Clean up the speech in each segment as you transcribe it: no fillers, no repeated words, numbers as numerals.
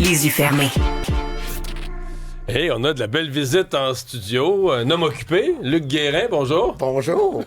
les yeux fermés. Hey, on a de la belle visite en studio. Un homme occupé, Luc Guérin, bonjour. Bonjour.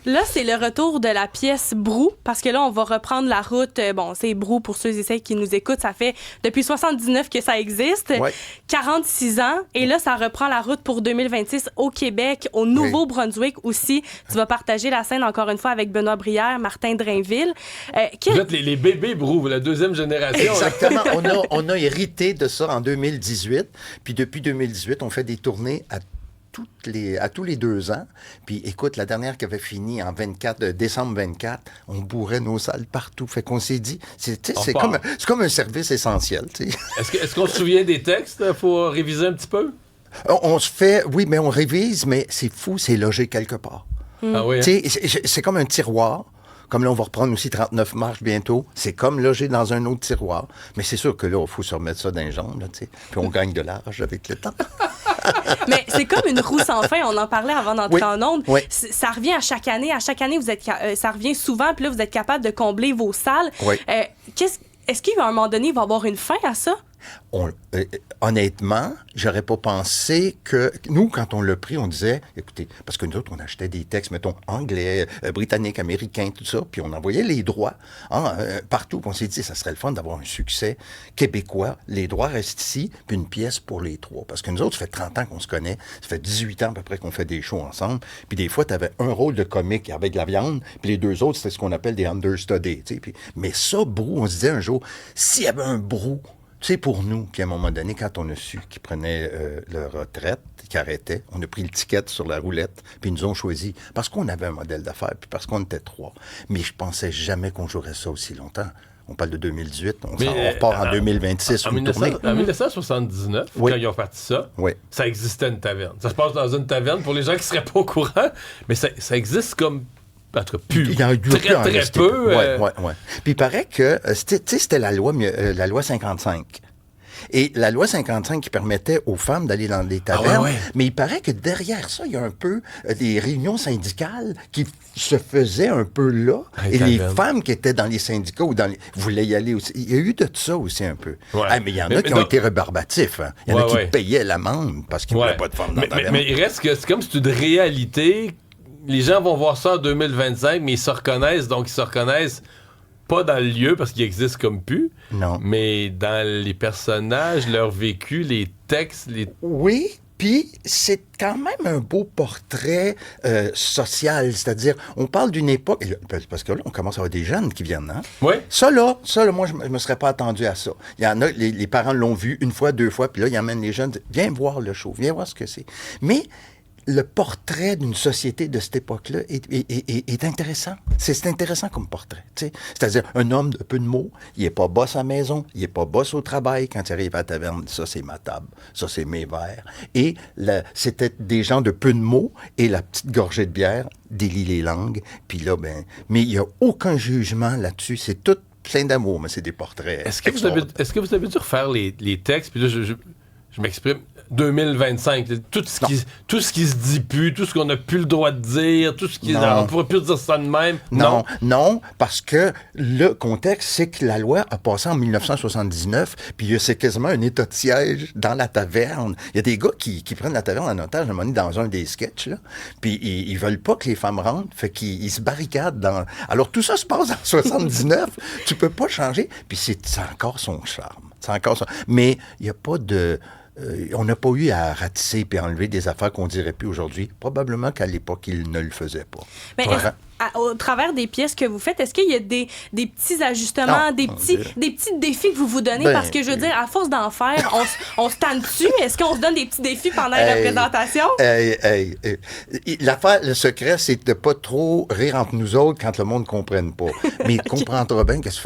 Là, c'est le retour de la pièce Brou, parce que là, on va reprendre la route. Bon, c'est Brou pour ceux et celles qui nous écoutent. Ça fait depuis 79 que ça existe. Ouais. 46 ans. Et là, ça reprend la route pour 2026 au Québec, au Nouveau-Brunswick aussi. Tu vas partager la scène encore une fois avec Benoît Brière, Martin Drainville. Vous êtes les bébés Brou, la deuxième génération. Exactement. On a hérité de ça en 2018. Puis depuis 2018, on fait des tournées à tous les 2 ans. Puis écoute, la dernière qui avait fini en décembre 24, on bourrait nos salles partout. Fait qu'on s'est dit, c'est comme un service essentiel. T'sais. Est-ce qu'on se souvient des textes? Il faut réviser un petit peu? On se fait, oui, mais on révise, mais c'est fou, c'est logé quelque part. Ah oui, hein? C'est comme un tiroir. Comme là, on va reprendre aussi 39 marches bientôt. C'est comme logé dans un autre tiroir. Mais c'est sûr que là, il faut se remettre ça dans les jambes, là, tu sais. Puis on gagne de l'âge avec le temps. Mais c'est comme une roue sans fin. On en parlait avant d'entrer en ondes. Oui. Ça revient à chaque année. À chaque année, ça revient souvent. Puis là, vous êtes capable de combler vos salles. Oui. Est-ce qu'à un moment donné, il va y avoir une fin à ça? Honnêtement, j'aurais pas pensé que... Nous, quand on l'a pris, on disait, écoutez, parce que nous autres, on achetait des textes, mettons, anglais, britanniques, américains, tout ça, puis on envoyait les droits partout. Puis on s'est dit, ça serait le fun d'avoir un succès québécois. Les droits restent ici, puis une pièce pour les trois. Parce que nous autres, ça fait 30 ans qu'on se connaît, ça fait 18 ans à peu près qu'on fait des shows ensemble, puis des fois, tu avais un rôle de comique avec de la viande, puis les deux autres, c'était ce qu'on appelle des understudies, tu sais. Mais ça, Brou, on se disait un jour, s'il y avait un Brou, tu sais, pour nous, puis à un moment donné, quand on a su qu'ils prenaient leur retraite, qu'ils arrêtaient, on a pris le ticket sur la roulette, puis ils nous ont choisi. Parce qu'on avait un modèle d'affaires, puis parce qu'on était 3. Mais je pensais jamais qu'on jouerait ça aussi longtemps. On parle de 2018, on repart en 2026. En 1979, oui. Quand ils ont parti ça, oui. Ça existait une taverne. Ça se passe dans une taverne, pour les gens qui seraient pas au courant, mais ça existe comme... En tout cas, plus. Il y en a eu très peu. Oui. Puis il paraît que, c'était la loi 55. Et la loi 55 qui permettait aux femmes d'aller dans des tavernes. Mais il paraît que derrière ça, il y a un peu des réunions syndicales qui se faisaient un peu là. Et les femmes qui étaient dans les syndicats ou voulaient y aller aussi. Il y a eu de ça aussi un peu. Ouais. Mais il y en a qui ont été rébarbatifs. Hein. Il y en a qui payaient l'amende parce qu'ils ne voulaient pas de femmes dans la taverne. Mais il reste que c'est comme si c'est une réalité. Les gens vont voir ça en 2025, mais ils se reconnaissent. Donc, ils se reconnaissent pas dans le lieu parce qu'il existe comme plus. Non. Mais dans les personnages, leur vécu, les textes, Oui, puis c'est quand même un beau portrait social. C'est-à-dire, on parle d'une époque... Parce que là, on commence à avoir des jeunes qui viennent, hein? Oui. Ça, là, moi, je me serais pas attendu à ça. Il y en a, les parents l'ont vu une fois, 2 fois, puis là, ils emmènent les jeunes. Viens voir le show, viens voir ce que c'est. Mais... le portrait d'une société de cette époque-là est intéressant. C'est intéressant comme portrait. T'sais. C'est-à-dire, un homme de peu de mots, il n'est pas boss à la maison, il n'est pas boss au travail. Quand il arrive à la taverne, ça, c'est ma table, ça, c'est mes verres. Et c'était des gens de peu de mots, et la petite gorgée de bière délie les langues. Puis là, mais il n'y a aucun jugement là-dessus. C'est tout plein d'amour, mais c'est des portraits. Est-ce que vous avez dû refaire les textes? Puis là, je m'exprime... 2025, tout ce qui se dit plus, tout ce qu'on n'a plus le droit de dire, tout ce qui... On ne pourrait plus dire ça de même. Non, parce que le contexte, c'est que la loi a passé en 1979, puis c'est quasiment un état de siège dans la taverne. Il y a des gars qui prennent la taverne en otage à un moment donné dans un des sketchs, là, puis ils veulent pas que les femmes rentrent, fait qu'ils se barricadent dans... Alors tout ça se passe en 79, tu peux pas changer, puis c'est encore son charme. Mais il n'y a pas de... on n'a pas eu à ratisser et enlever des affaires qu'on dirait plus aujourd'hui. Probablement qu'à l'époque, ils ne le faisaient pas. Mais au travers des pièces que vous faites, est-ce qu'il y a des petits ajustements, des petits défis que vous vous donnez? Parce que, je veux dire, à force d'en faire, on se tanne dessus. Est-ce qu'on se donne des petits défis pendant les représentations? L'affaire, le secret, c'est de pas trop rire entre nous autres quand le monde ne comprenne pas. Mais il comprendra bien que ça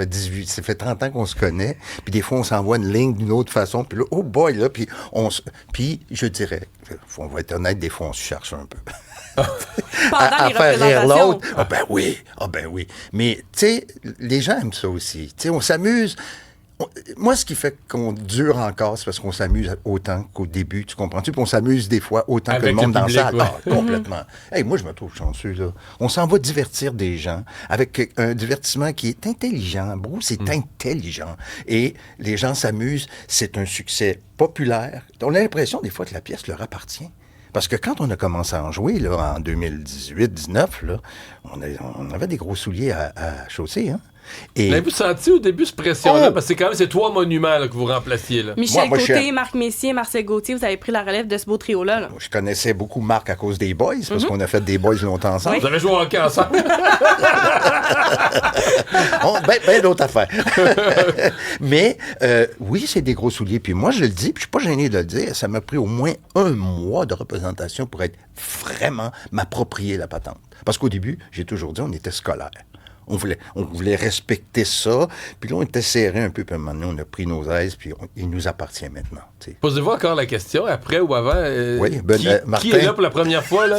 fait 30 ans qu'on se connaît, puis des fois, on s'envoie une ligne d'une autre façon, puis là, oh boy, là, puis je dirais, on va être honnête, des fois, on se cherche un peu. Pendant les faire rire l'autre. représentations. Ah ben oui. Mais, tu sais, les gens aiment ça aussi. Tu sais, on s'amuse. Moi, ce qui fait qu'on dure encore, c'est parce qu'on s'amuse autant qu'au début, tu comprends-tu? Puis on s'amuse des fois autant que le Avec monde le dans la public, salle. ouais. Ah, complètement. Hey, moi, je me trouve chanceux, là. On s'en va divertir des gens avec un divertissement qui est intelligent. Bruce, c'est intelligent. Et les gens s'amusent. C'est un succès populaire. On a l'impression, des fois, que la pièce leur appartient. Parce que quand on a commencé à en jouer, là, en 2018-19, là, on avait des gros souliers à chausser, hein? Et L'avez-vous senti au début cette pression-là? Parce que c'est quand même ces 3 monuments là, que vous remplaciez. Là. Michel Moi, Côté, Marc Messier, Marcel Gauthier, vous avez pris la relève de ce beau trio-là. Là. je connaissais beaucoup Marc à cause des Boys, parce qu'on a fait des Boys longtemps ensemble. Vous avez joué au hockey ensemble? Ben d'autres affaires. Mais oui, c'est des gros souliers. Puis moi, je le dis, puis je suis pas gêné de le dire, ça m'a pris au moins 1 mois de représentation pour être vraiment m'approprier la patente. Parce qu'au début, j'ai toujours dit, on était scolaire. On voulait respecter ça. Puis là, on était serré un peu. Puis à un moment donné, on a pris nos aises. Puis il nous appartient maintenant. T'sais. Posez-vous encore la question, après ou avant? Oui, qui est là pour la première fois? Là?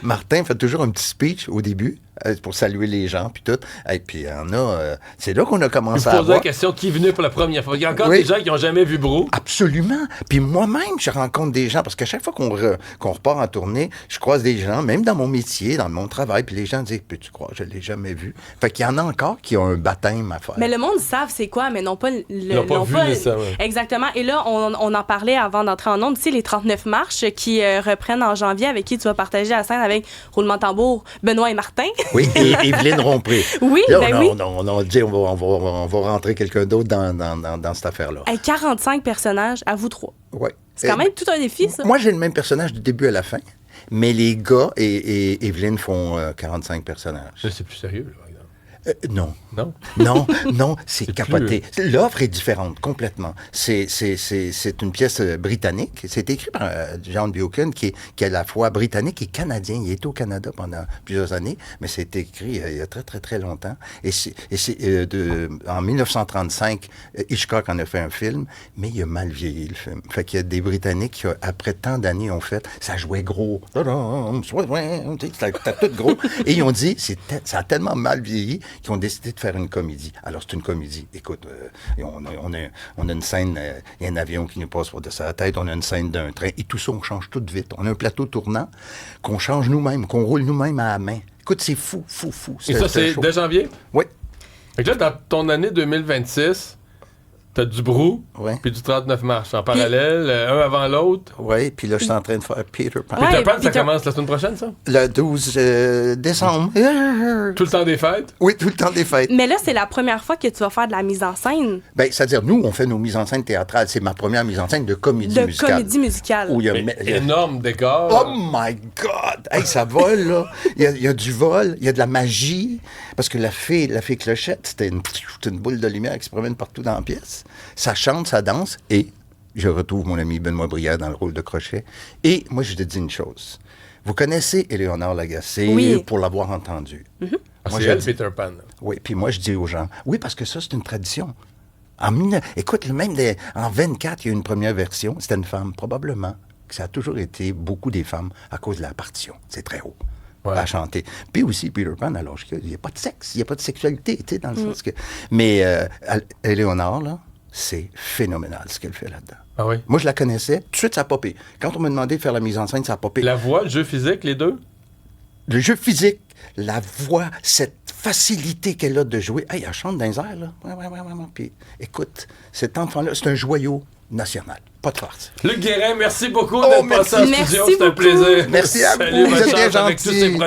Martin fait toujours un petit speech au début pour saluer les gens. Puis tout. Et puis il y en a... c'est là qu'on a commencé à Vous posez la avoir... question, qui est venu pour la première fois? Il y a encore Oui. des gens qui n'ont jamais vu Brou. Absolument. Puis moi-même, je rencontre des gens, parce qu'à chaque fois qu'on repart en tournée, je croise des gens, même dans mon métier, dans mon travail, puis les gens disent, peux-tu croire, je ne l'ai jamais vu. Fait qu'il y en a encore qui ont un baptême à faire. Mais le monde savent c'est quoi, mais non pas le... Ils n'ont pas vu nécessairement. Exactement. Et là, on en parlait avant d'entrer en ondes, tu sais, les 39 marches qui reprennent en janvier, avec qui tu vas partager la scène avec roulement de tambour, Benoît et Martin. Oui, et Evelyne Rompré. Oui, là, ben oui. oui. On dit, on va rentrer quelqu'un d'autre dans cette affaire-là. Hey, 45 personnages, à vous 3. Ouais. C'est quand même tout un défi, ça. Moi, j'ai le même personnage du début à la fin, mais les gars et Evelyne font 45 personnages. C'est plus sérieux, là, par exemple. Non. Non? Non, c'est capoté. L'offre est différente, complètement. C'est une pièce britannique. C'est écrit par John Buchan, qui est à la fois britannique et canadien. Il était au Canada pendant plusieurs années, mais c'est écrit il y a très, très, très longtemps. En 1935, Hitchcock en a fait un film, mais il a mal vieilli, le film. Fait qu'il y a des Britanniques qui, après tant d'années, ont fait, ça jouait gros. C'était tout gros. Et ils ont dit, ça a tellement mal vieilli qui ont décidé de faire une comédie. Alors, c'est une comédie. Écoute, on a une scène, il y a un avion qui nous passe par-dessus la tête, on a une scène d'un train, et tout ça, on change tout vite. On a un plateau tournant qu'on change nous-mêmes, qu'on roule nous-mêmes à la main. Écoute, c'est fou. Et ça, c'est dès janvier? Oui. Fait que là, dans ton année 2026, t'as du Brou, puis du 39 marches en parallèle, un avant l'autre. Oui, puis là, je suis en train de faire Peter Pan. Peter Pan, ça commence la semaine prochaine, ça? Le 12 décembre. Tout le temps des fêtes? Oui, tout le temps des fêtes. Mais là, c'est la première fois que tu vas faire de la mise en scène. Bien, c'est-à-dire, nous, on fait nos mises en scène théâtrales. C'est ma première mise en scène de comédie musicale. De comédie musicale. Où il y a énorme décor. Oh my God! Hey, ça vole, là. Il y a du vol, il y a de la magie. Parce que la fée Clochette, c'était une boule de lumière qui se promène partout dans la pièce. Ça chante, ça danse, et je retrouve mon ami Benoît Brière dans le rôle de Crochet. Et moi, je te dis une chose. Vous connaissez Éléonore Lagacé pour l'avoir entendu. Mm-hmm. Moi, c'est elle, Peter Pan. Oui, puis moi, je dis aux gens, oui, parce que ça, c'est une tradition. Écoute, même en 24, il y a eu une première version. C'était une femme, probablement. Ça a toujours été beaucoup des femmes à cause de la partition. C'est très haut. À chanter. Puis aussi, Peter Pan, alors il n'y a pas de sexe, il n'y a pas de sexualité, tu sais, dans le sens que... Mais Éléonore, là, c'est phénoménal ce qu'elle fait là-dedans. Ah oui? Moi, je la connaissais, tout de suite, ça a popé. Quand on m'a demandé de faire la mise en scène, ça a popé. La voix, le jeu physique, les deux? Le jeu physique, la voix, cette facilité qu'elle a de jouer. Hey, elle chante dans les airs, là. Ouais. Puis, écoute, cet enfant-là, c'est un joyau national. Pas de farce. Luc Guérin, merci beaucoup d'être passé en studio. Merci C'était un plaisir. Merci à vous. Salut, Vous bonne êtes bien chance avec tous ces gentil. projets.